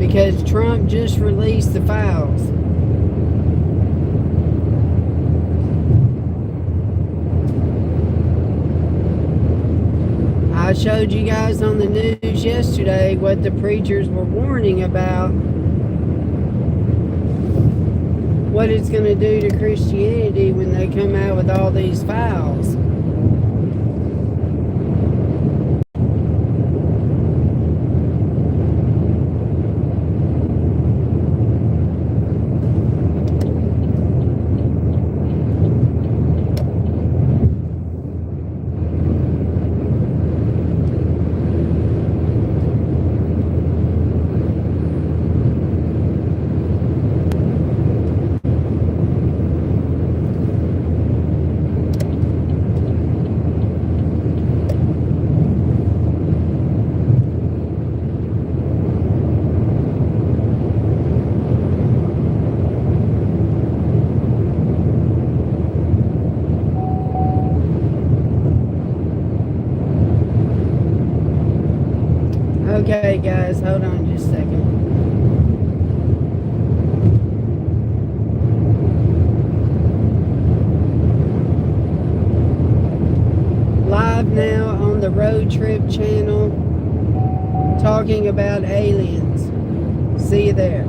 because Trump just released the files. I showed you guys on the news yesterday what the preachers were warning about, what it's going to do to Christianity when they come out with all these files. Okay, guys, hold on just a second. Live now on the Road Trip channel, talking about aliens. See you there.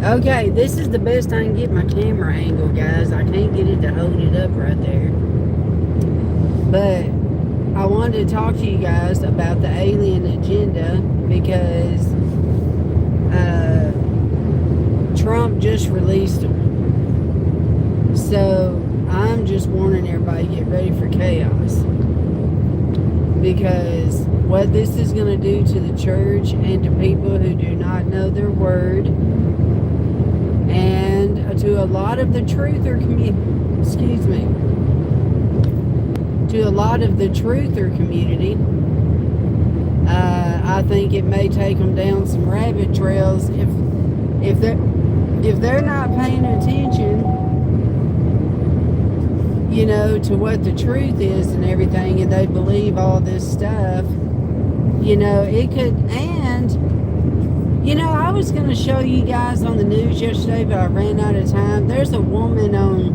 Okay, this is the best I can get my camera angle, guys. I can't get it to hold it up right there. But I wanted to talk to you guys about the alien agenda because Trump just released them. So I'm just warning everybody to get ready for chaos. Because what this is going to do to the church and to people who do not know their word, and to a lot of the truther community, to a lot of the truther community, I think it may take them down some rabbit trails if they're not paying attention, you know, to what the truth is and everything, and they believe all this stuff. You know, it could, and you know, I was going to show you guys on the news yesterday, but I ran out of time. There's a woman on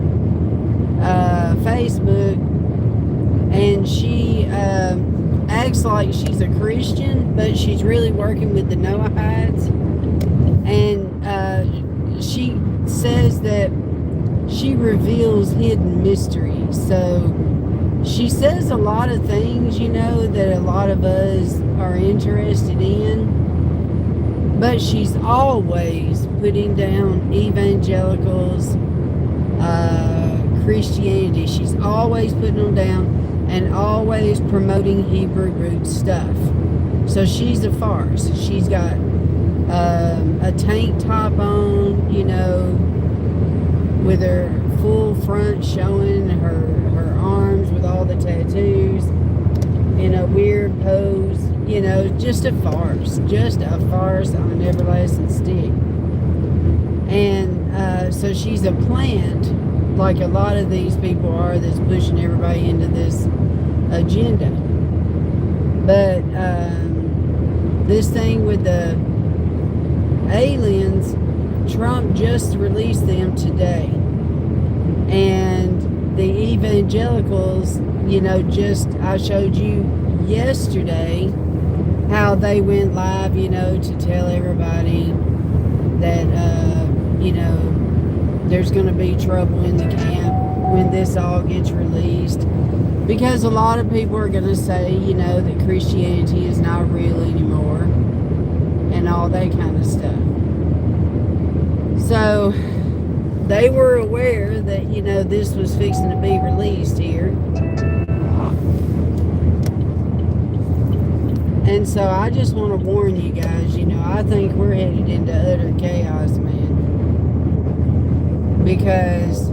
Facebook, and she acts like she's a Christian, but she's really working with the Noahides. And she says that she reveals hidden mysteries. So she says a lot of things, you know, that a lot of us are interested in. But she's always putting down evangelicals, Christianity. She's always putting them down and always promoting Hebrew root stuff. So she's a farce. She's got a tank top on, you know, with her full front showing, her arms with all the tattoos, in a weird pose. You know, just a farce on an everlasting stick. And so she's a plant like a lot of these people are that's pushing everybody into this agenda. But this thing with the aliens, Trump just released them today. And the evangelicals, I showed you yesterday how they went live, to tell everybody that, there's going to be trouble in the camp when this all gets released. Because a lot of people are going to say, that Christianity is not real anymore and all that kind of stuff. So they were aware that, this was fixing to be released here. And so I just want to warn you guys, I think we're headed into utter chaos, man. Because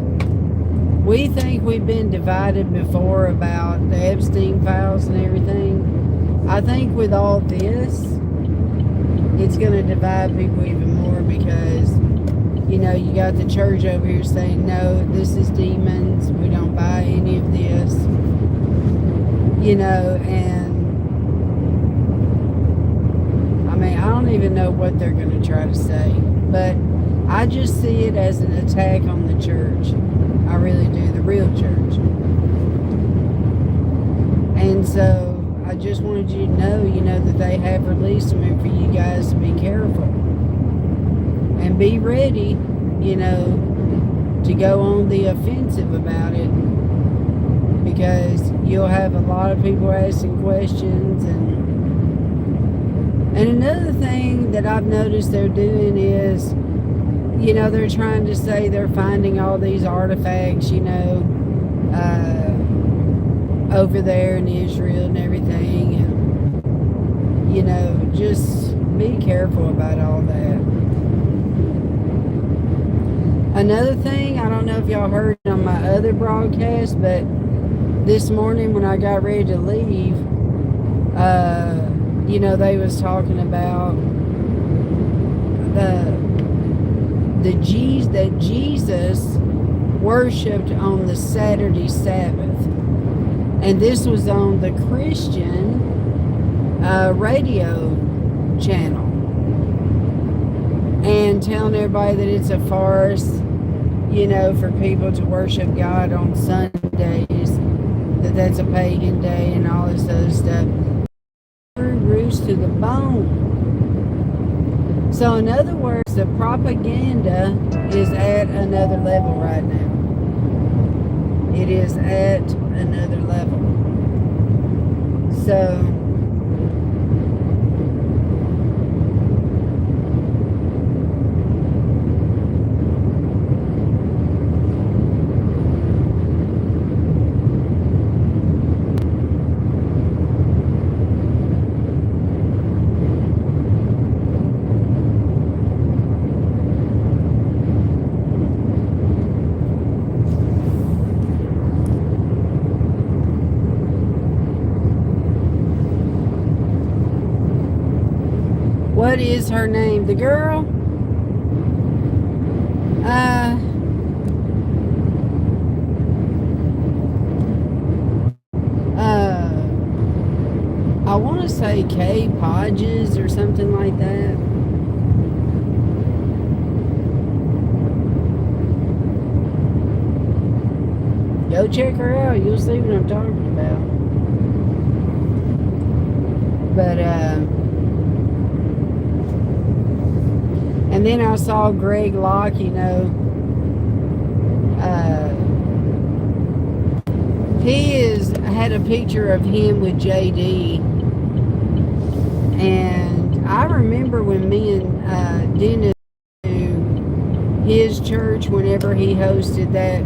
we think we've been divided before about the Epstein files and everything. I think with all this, it's going to divide people even more because, you got the church over here saying, no, this is demons. We don't buy any of this. And I don't even know what they're going to try to say. But I just see it as an attack on the church. I really do, the real church. And so I just wanted you to know, that they have released them and for you guys to be careful. And be ready, to go on the offensive about it. Because you'll have a lot of people asking questions. And another thing that I've noticed they're doing is, they're trying to say they're finding all these artifacts, over there in Israel and everything. And, just be careful about all that. Another thing, I don't know if y'all heard on my other broadcast, but this morning when I got ready to leave, they was talking about that Jesus worshipped on the Saturday Sabbath. And this was on the Christian radio channel. And telling everybody that it's a farce, for people to worship God on Sundays, that's a pagan day and all this other stuff. Roots to the bone. So in other words, the propaganda is at another level right now. It is at another level. So what is her name? The girl? I want to say Kay Podges or something like that. Go check her out. You'll see what I'm talking about. But, and then I saw Greg Locke, he had a picture of him with JD. And I remember when me and Dennis to his church whenever he hosted that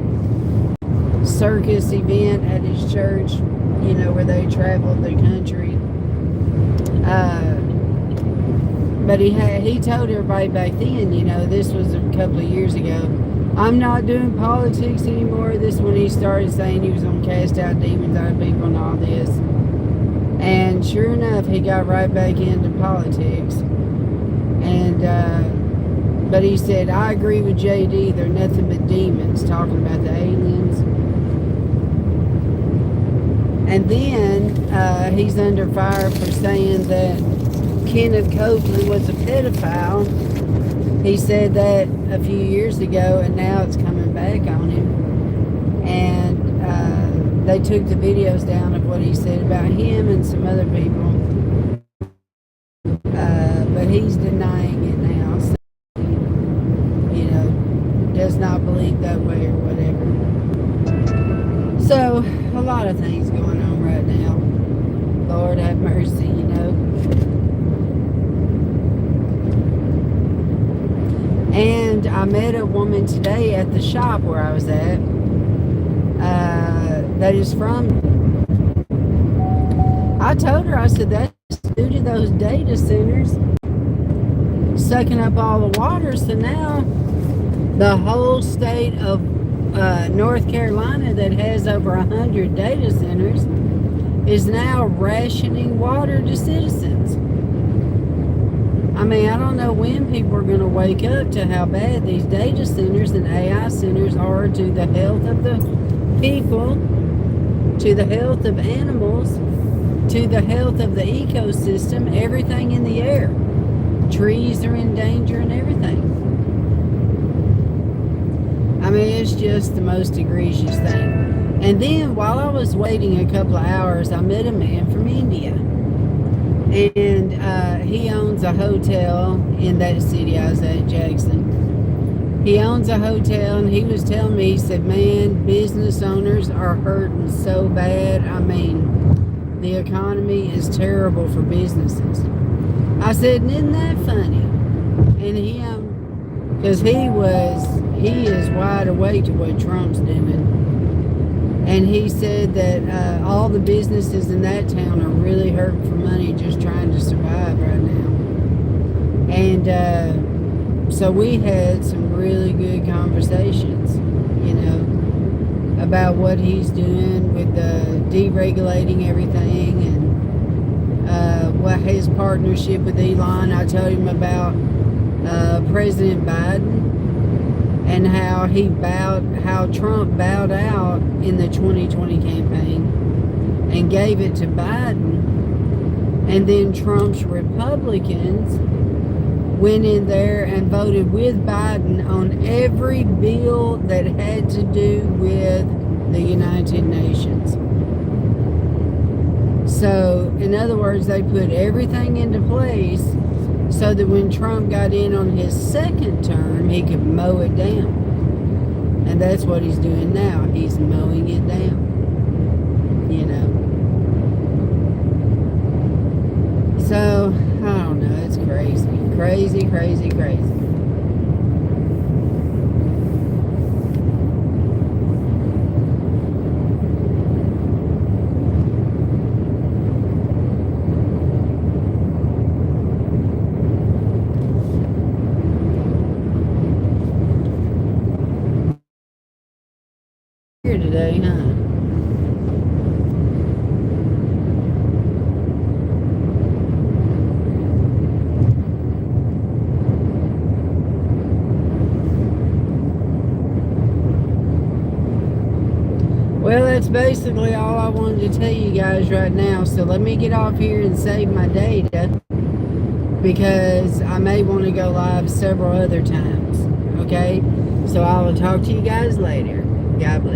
circus event at his church, where they traveled the country. But he told everybody back then, this was a couple of years ago, I'm not doing politics anymore. This is when he started saying he was going to cast out demons out of people and all this. And sure enough, he got right back into politics. And, but he said, I agree with JD, they're nothing but demons talking about the aliens. And then he's under fire for saying that Kenneth Copeland was a pedophile. He said that a few years ago, and now it's coming back on him. And they took the videos down of what he said about him and some other people. But he's denying it now. So, you know, does not believe that way or whatever. So, a lot of things going on right now. Lord have mercy, you know. And I met a woman today at the shop where I was at that is from... I told her, I said, that's due to those data centers sucking up all the water. So now the whole state of North Carolina that has over 100 data centers is now rationing water to citizens. I mean, I don't know when people are going to wake up to how bad these data centers and AI centers are to the health of the people, to the health of animals, to the health of the ecosystem, everything in the air. Trees are in danger and everything. I mean, it's just the most egregious thing. And then while I was waiting a couple of hours, I met a man from India. And he owns a hotel in that city I was at, Jackson. He owns a hotel, and he was telling me, he said, man, business owners are hurting so bad. I mean, the economy is terrible for businesses. I said, isn't that funny? And because he is wide awake to what Trump's doing. And he said that all the businesses in that town are really hurting for money, just trying to survive right now. And so we had some really good conversations, you know, about what he's doing with deregulating everything, and what his partnership with Elon. I told him about President Biden and how Trump bowed out in the 2020 campaign and gave it to Biden, and then Trump's Republicans went in there and voted with Biden on every bill that had to do with the United Nations. So, in other words, they put everything into place so that when Trump got in on his second term, he could mow it down. And that's what he's doing now. He's mowing it down. You know. So, I don't know. It's crazy. Crazy, crazy, crazy. Here today, huh? Well, that's basically all I wanted to tell you guys right now. So let me get off here and save my data, because I may want to go live several other times. Okay? So I will talk to you guys later. God bless.